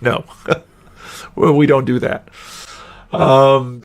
No, well, we don't do that. Um,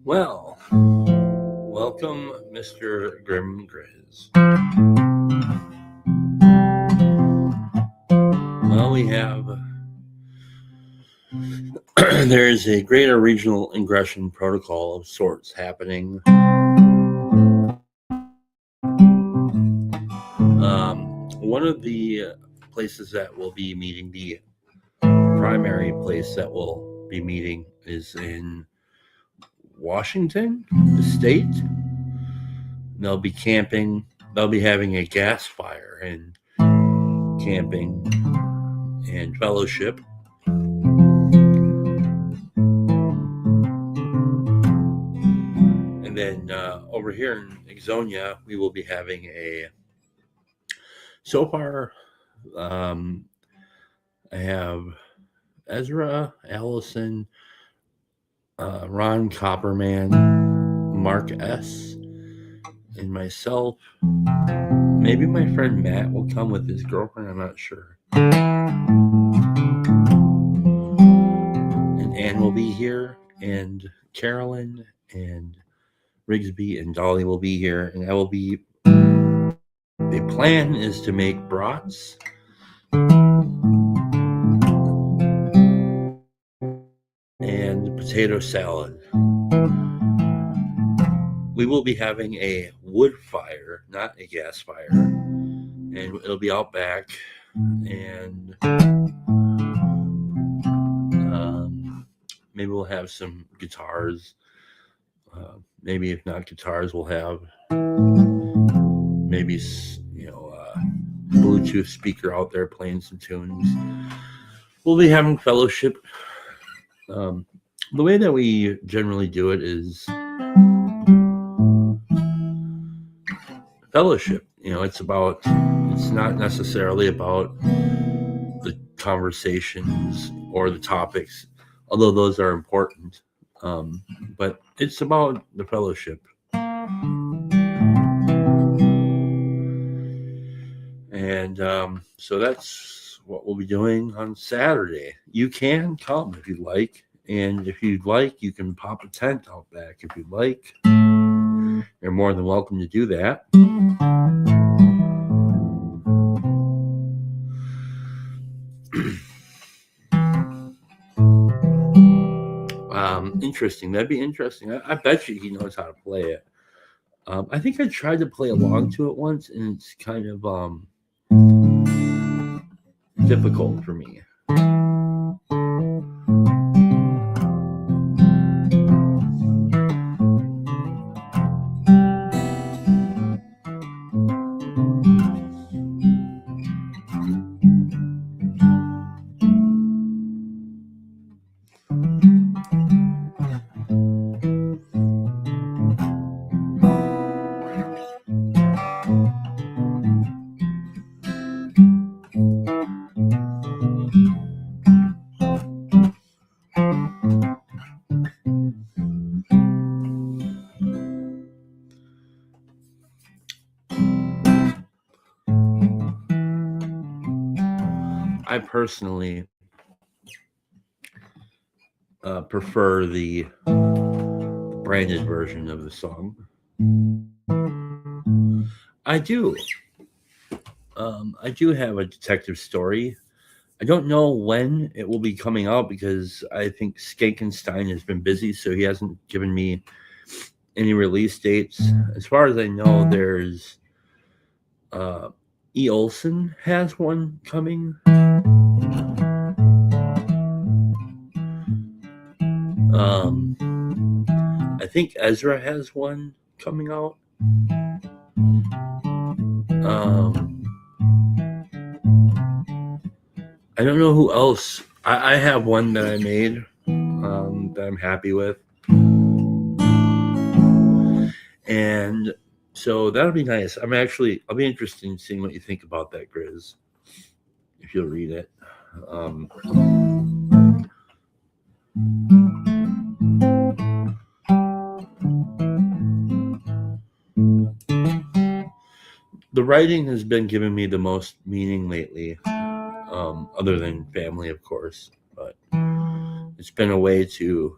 Well, welcome, Mr. Grim Grizz. Well, we have there is a greater regional ingression protocol of sorts happening. One of the places that will be meeting, the primary place that will be meeting, is in Washington, the state. They'll be camping. They'll be having a gas fire and camping and fellowship. And then over here in Ixonia, we will be having so far, I have Ezra, Allison, Ron Copperman, Mark S., and myself. Maybe my friend Matt will come with his girlfriend, I'm not sure. And Ann will be here, and Carolyn, and Rigsby, and Dolly will be here, and I will be. The plan is to make brats and potato salad. We will be having a wood fire, not a gas fire, and it'll be out back. And maybe we'll have some guitars. Maybe if not guitars, we'll have maybe Bluetooth speaker out there playing some tunes. We'll be having fellowship. The way that we generally do it is fellowship. It's not necessarily about the conversations or the topics, although those are important. But it's about the fellowship. And so that's what we'll be doing on Saturday. You can come if you'd like, And if you'd like, you can pop a tent out back if you'd like. You're more than welcome to do that. Interesting. That'd be interesting. I bet you he knows how to play it. I think I tried to play along to it once, and it's kind of difficult for me. I personally prefer the branded version of the song. I do. I do have a detective story. I don't know when it will be coming out because I think Skankenstein has been busy, so he hasn't given me any release dates. As far as I know, there's E. Olson has one coming. I think Ezra has one coming out. I don't know who else. I have one that I made that I'm happy with. And so that'll be nice. I'll be interested in seeing what you think about that, Grizz, if you'll read it. The writing has been giving me the most meaning lately, other than family, of course. But it's been a way to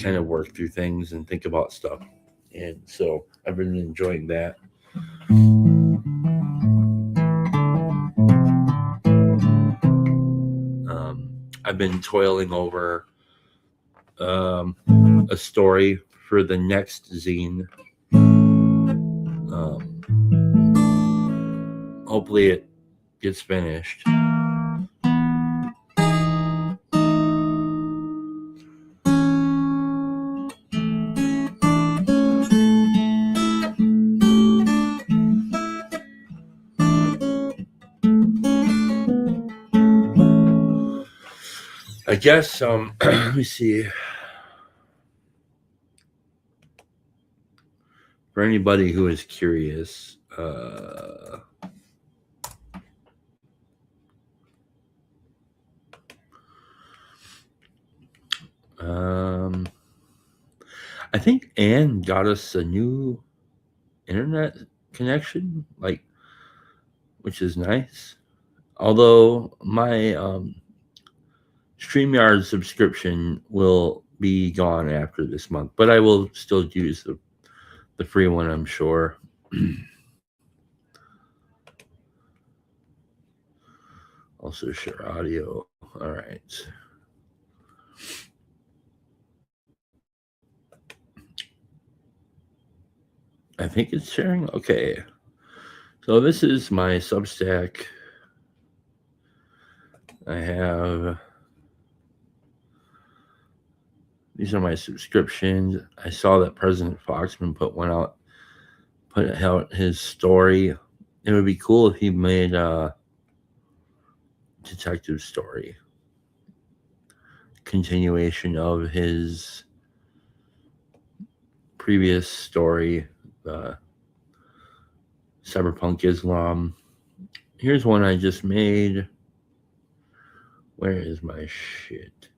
kind of work through things and think about stuff. And so I've been enjoying that. I've been toiling over a story for the next zine. Hopefully it gets finished. I guess let me see. For anybody who is curious, I think Anne got us a new internet connection, which is nice. Although my StreamYard subscription will be gone after this month, but I will still use the free one, I'm sure. Also share audio. All right. I think it's sharing. Okay. So this is my Substack. I have, these are my subscriptions. I saw that President Foxman put out his story. It would be cool if he made a detective story, continuation of his previous story, Cyberpunk Islam. Here's one I just made. Where is my shit?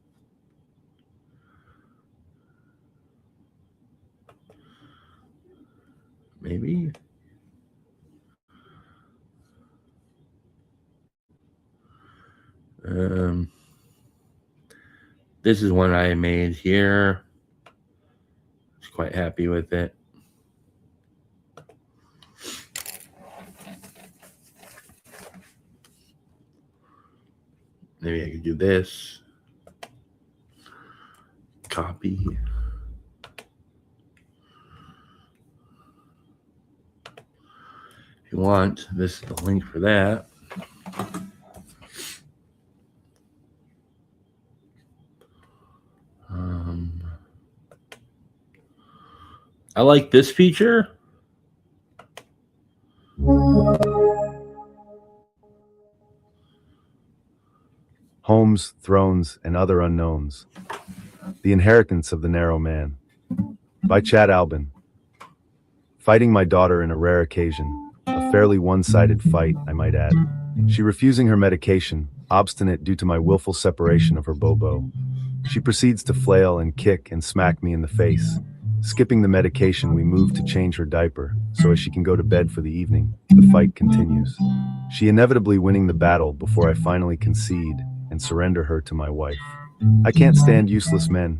Maybe. This is one I made here. I was quite happy with it. Maybe I could do this. Copy. If you want, this is the link for that. I like this feature. Homes, Thrones, and Other Unknowns. The Inheritance of the Narrow Man. By Chad Albin. Fighting my daughter in a rare occasion. A fairly one-sided fight, I might add. She refusing her medication, obstinate due to my willful separation of her Bobo. She proceeds to flail and kick and smack me in the face. Skipping the medication, we move to change her diaper, so as she can go to bed for the evening. The fight continues. She inevitably winning the battle before I finally concede and surrender her to my wife. I can't stand useless men.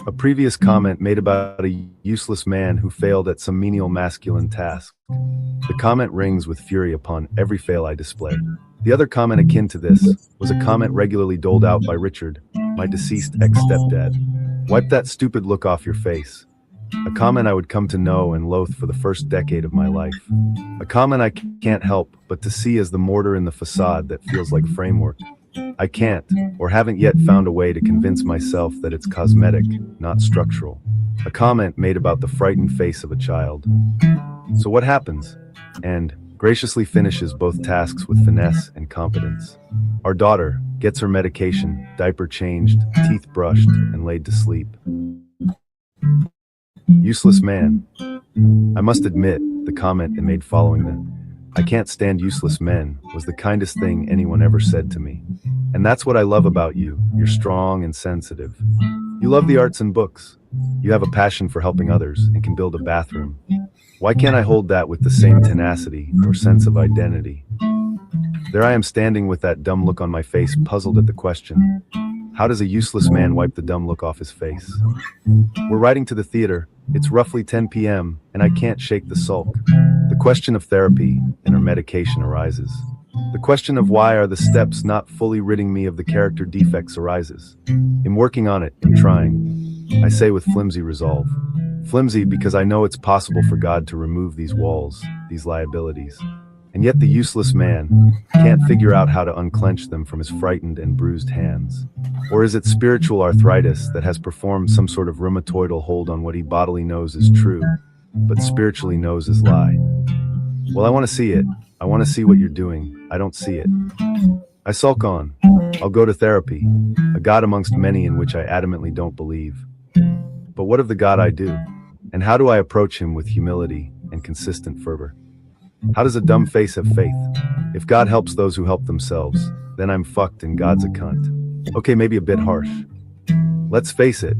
A previous comment made about a useless man who failed at some menial masculine task. The comment rings with fury upon every fail I display. The other comment akin to this was a comment regularly doled out by Richard, my deceased ex-stepdad. Wipe that stupid look off your face. A comment I would come to know and loathe for the first decade of my life. A comment I can't help but to see as the mortar in the facade that feels like framework. I can't, or haven't yet found a way to convince myself that it's cosmetic, not structural. A comment made about the frightened face of a child. So what happens? And graciously finishes both tasks with finesse and competence. Our daughter gets her medication, diaper changed, teeth brushed, and laid to sleep. Useless man. I must admit, the comment it made following the "I can't stand useless men" was the kindest thing anyone ever said to me. And that's what I love about you. You're strong and sensitive. You love the arts and books. You have a passion for helping others and can build a bathroom. Why can't I hold that with the same tenacity or sense of identity? There I am standing with that dumb look on my face, puzzled at the question, how does a useless man wipe the dumb look off his face? We're riding to the theater. It's roughly 10 p.m. and I can't shake the sulk. The question of therapy and her medication arises. The question of why are the steps not fully ridding me of the character defects arises. In working on it, in trying, I say with flimsy resolve. Flimsy because I know it's possible for God to remove these walls, these liabilities. And yet the useless man can't figure out how to unclench them from his frightened and bruised hands. Or is it spiritual arthritis that has performed some sort of rheumatoidal hold on what he bodily knows is true, but spiritually knows is lie? Well, I want to see it. I want to see what you're doing. I don't see it. I sulk on. I'll go to therapy, a God amongst many in which I adamantly don't believe. But what of the God I do? And how do I approach him with humility and consistent fervor? How does a dumb face have faith? If God helps those who help themselves, then I'm fucked and God's a cunt. Okay, maybe a bit harsh. Let's face it.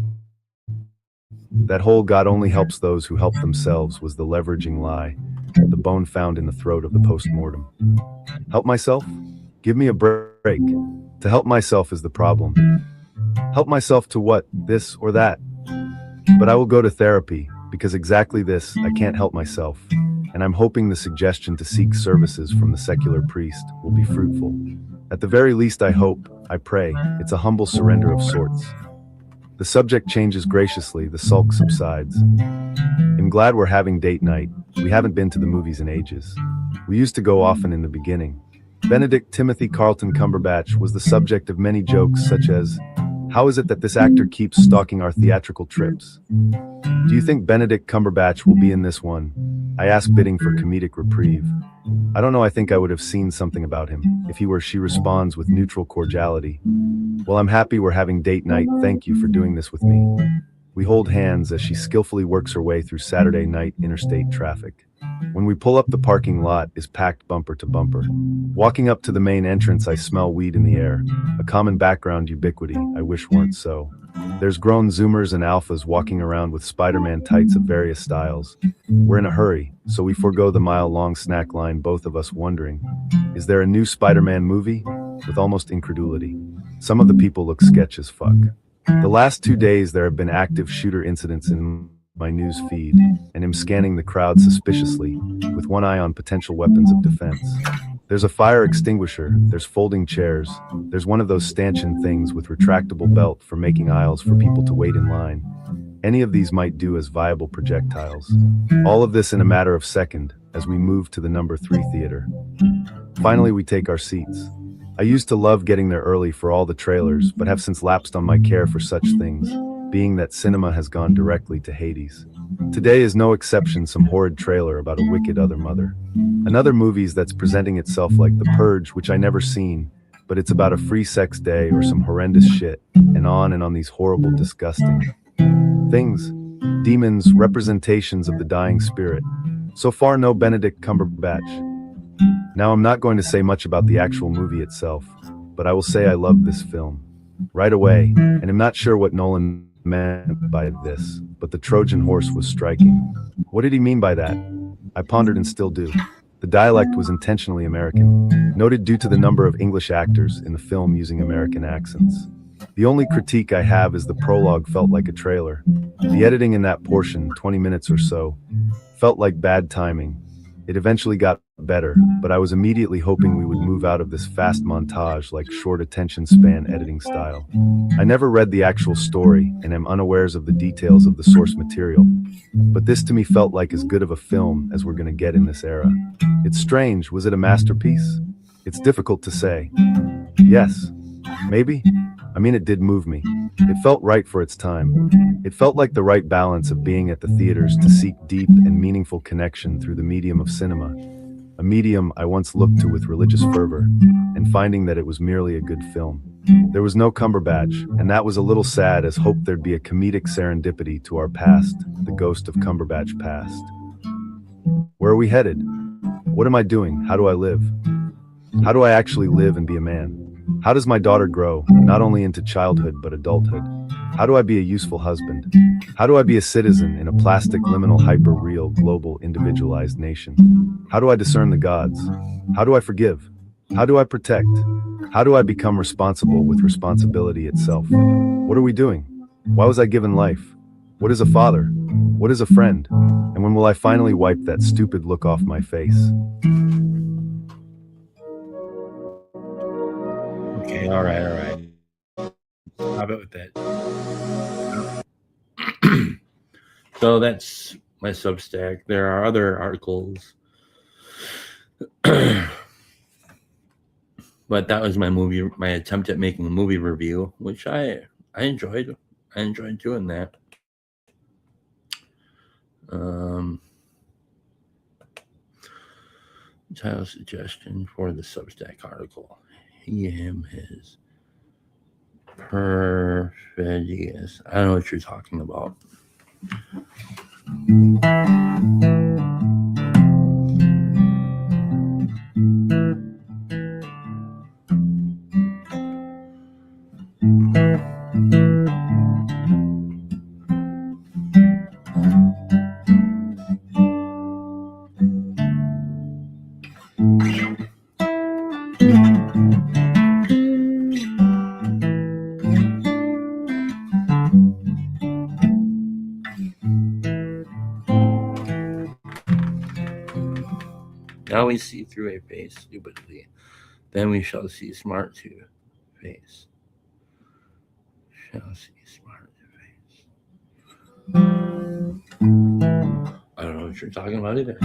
That whole God only helps those who help themselves was the leveraging lie, the bone found in the throat of the post-mortem. Help myself? Give me a break. To help myself is the problem. Help myself to what? This or that? But I will go to therapy, because exactly this, I can't help myself. And I'm hoping the suggestion to seek services from the secular priest will be fruitful. At the very least, I hope, I pray, it's a humble surrender of sorts. The subject changes graciously, the sulk subsides. I'm glad we're having date night. We haven't been to the movies in ages. We used to go often in the beginning. Benedict Timothy Carlton Cumberbatch was the subject of many jokes such as, how is it that this actor keeps stalking our theatrical trips? Do you think Benedict Cumberbatch will be in this one? I ask, bidding for comedic reprieve. I don't know, I think I would have seen something about him. If he were, she responds with neutral cordiality. Well, I'm happy we're having date night. Thank you for doing this with me. We hold hands as she skillfully works her way through Saturday night interstate traffic. When we pull up, the parking lot is packed bumper to bumper. Walking up to the main entrance, I smell weed in the air, a common background ubiquity I wish weren't so. There's grown Zoomers and alphas walking around with Spider-Man tights of various styles. We're in a hurry, so we forego the mile-long snack line, both of us wondering, is there a new Spider-Man movie? With almost incredulity. Some of the people look sketch as fuck. The last 2 days, there have been active shooter incidents in my news feed, and am scanning the crowd suspiciously, with one eye on potential weapons of defense. There's a fire extinguisher, there's folding chairs, there's one of those stanchion things with retractable belt for making aisles for people to wait in line. Any of these might do as viable projectiles. All of this in a matter of second, as we move to the number 3 theater. Finally, we take our seats. I used to love getting there early for all the trailers, but have since lapsed on my care for such things, being that cinema has gone directly to Hades. Today is no exception, some horrid trailer about a wicked other mother. Another movie that's presenting itself like The Purge, which I never seen, but it's about a free sex day or some horrendous shit, and on these horrible, disgusting things. Demons, representations of the dying spirit. So far, no Benedict Cumberbatch. Now, I'm not going to say much about the actual movie itself, but I will say I love this film right away, and I'm not sure what Nolan meant by this, but the Trojan horse was striking. What did he mean by that? I pondered and still do. The dialect was intentionally American, noted due to the number of English actors in the film using American accents. The only critique I have is the prologue felt like a trailer. The editing in that portion, 20 minutes or so, felt like bad timing. It eventually got better, but I was immediately hoping we would move out of this fast montage like short attention span editing style. I never read the actual story and am unawares of the details of the source material, but this to me felt like as good of a film as we're gonna get in this era. It's strange, was it a masterpiece? It's difficult to say. Yes, maybe? I mean, it did move me. It felt right for its time. It felt like the right balance of being at the theaters to seek deep and meaningful connection through the medium of cinema, a medium I once looked to with religious fervor, and finding that it was merely a good film. There was no Cumberbatch, and that was a little sad, as hoped there'd be a comedic serendipity to our past, the ghost of Cumberbatch past. Where are we headed? What am I doing? How do I live? How do I actually live and be a man? How does my daughter grow, not only into childhood but adulthood? How do I be a useful husband? How do I be a citizen in a plastic, liminal, hyper-real, global, individualized nation? How do I discern the gods? How do I forgive? How do I protect? How do I become responsible with responsibility itself? What are we doing? Why was I given life? What is a father? What is a friend? And when will I finally wipe that stupid look off my face? Okay, all right. How about that? So that's my Substack. There are other articles, but that was my attempt at making a movie review, which I enjoyed. I enjoyed doing that. Title suggestion for the Substack article. He, him, his. Perfidious. I don't know what you're talking about. Now we see through a face stupidly, then we shall see smart to face. Shall see smart to face. I don't know what you're talking about either.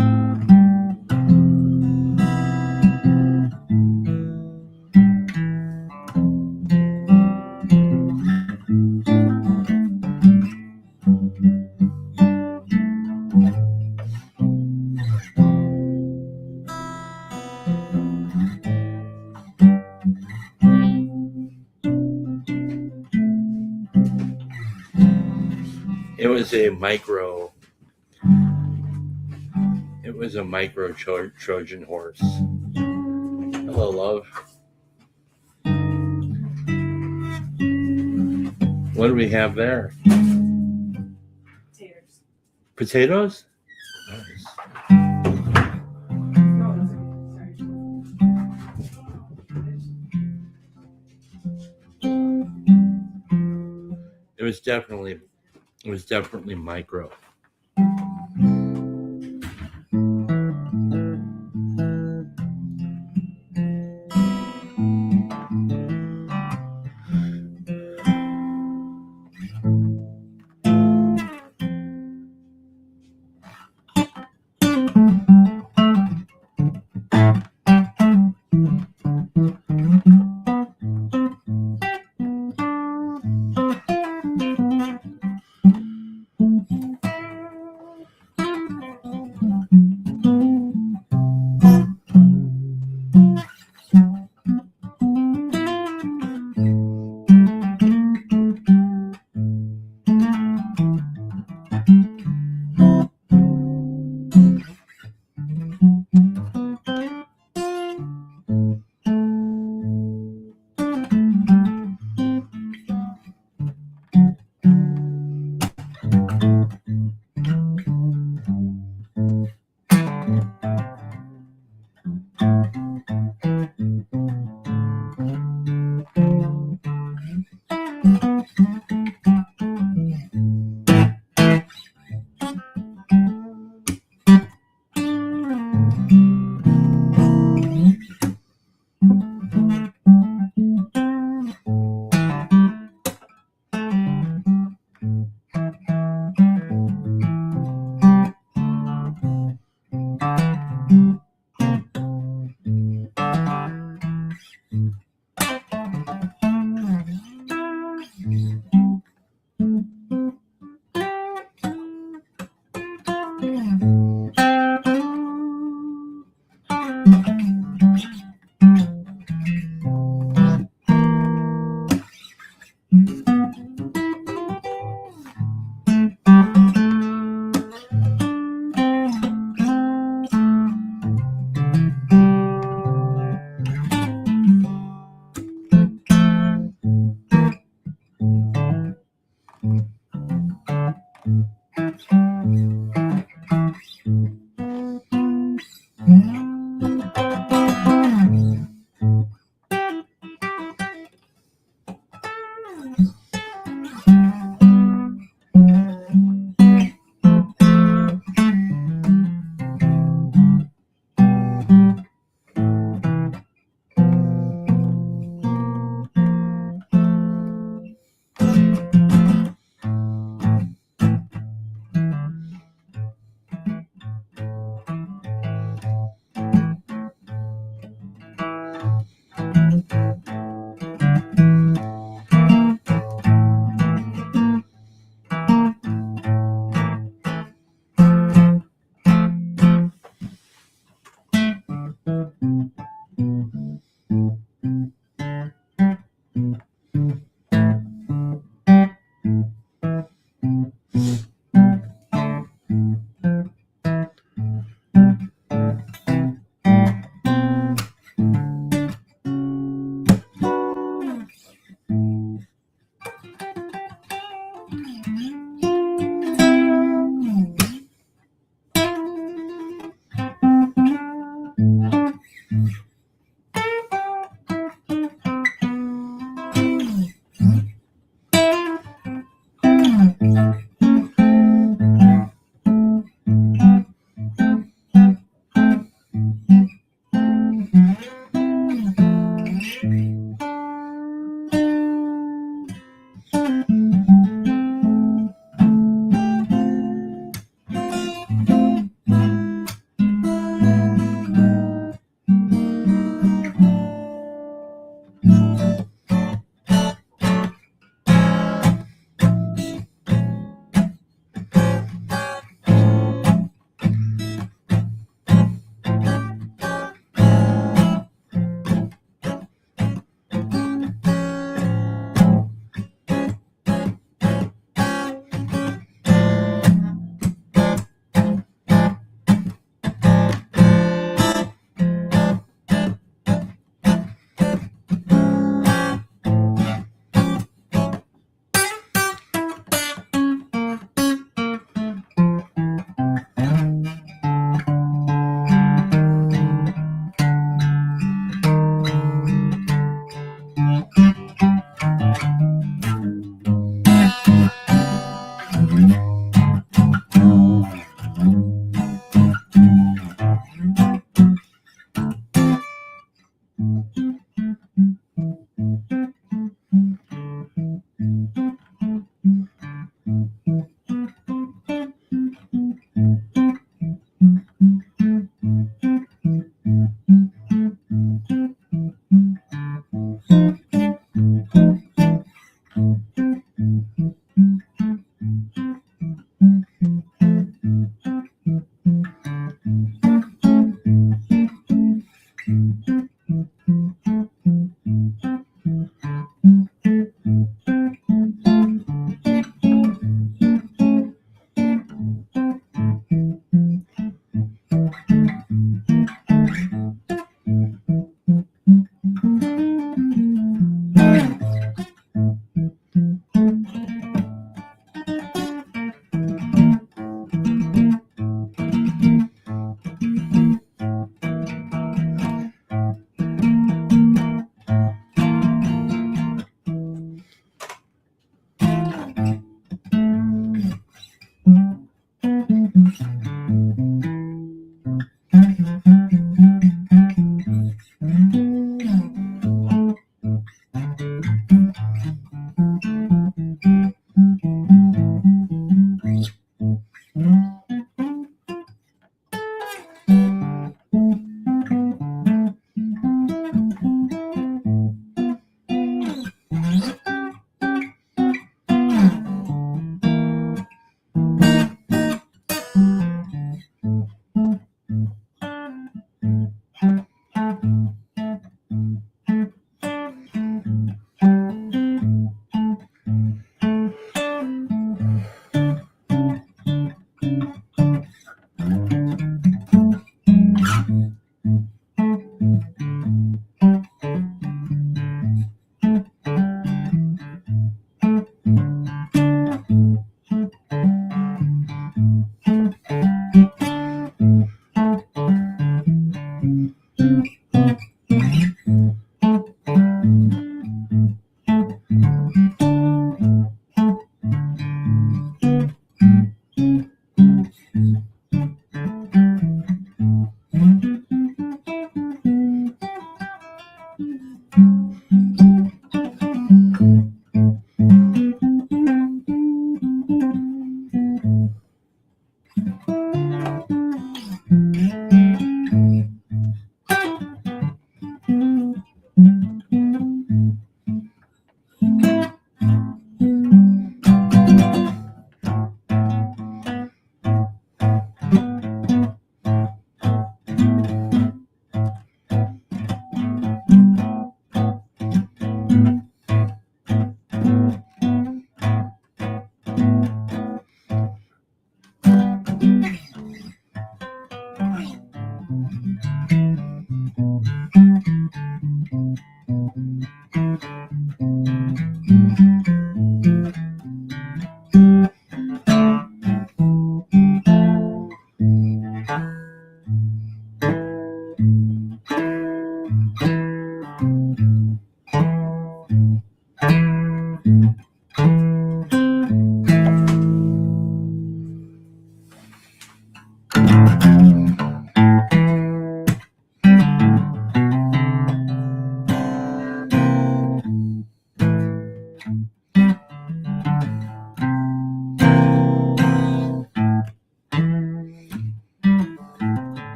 It was a micro Trojan horse. Hello, love. What do we have there? Potatoes? Nice. was definitely micro.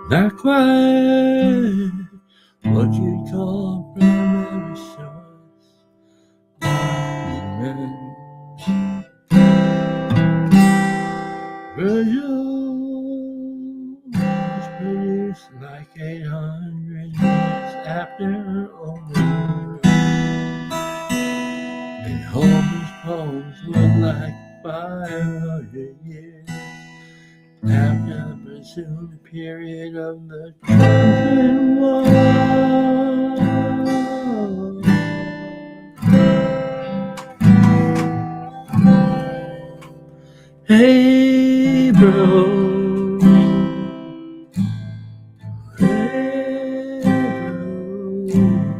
Not quite what you'd call primary source documents. Virgil was produced like 800 years after Homer, and Homer's poems were like 500 years after the presumed period of the Trojan War. Hey bro, hey bro.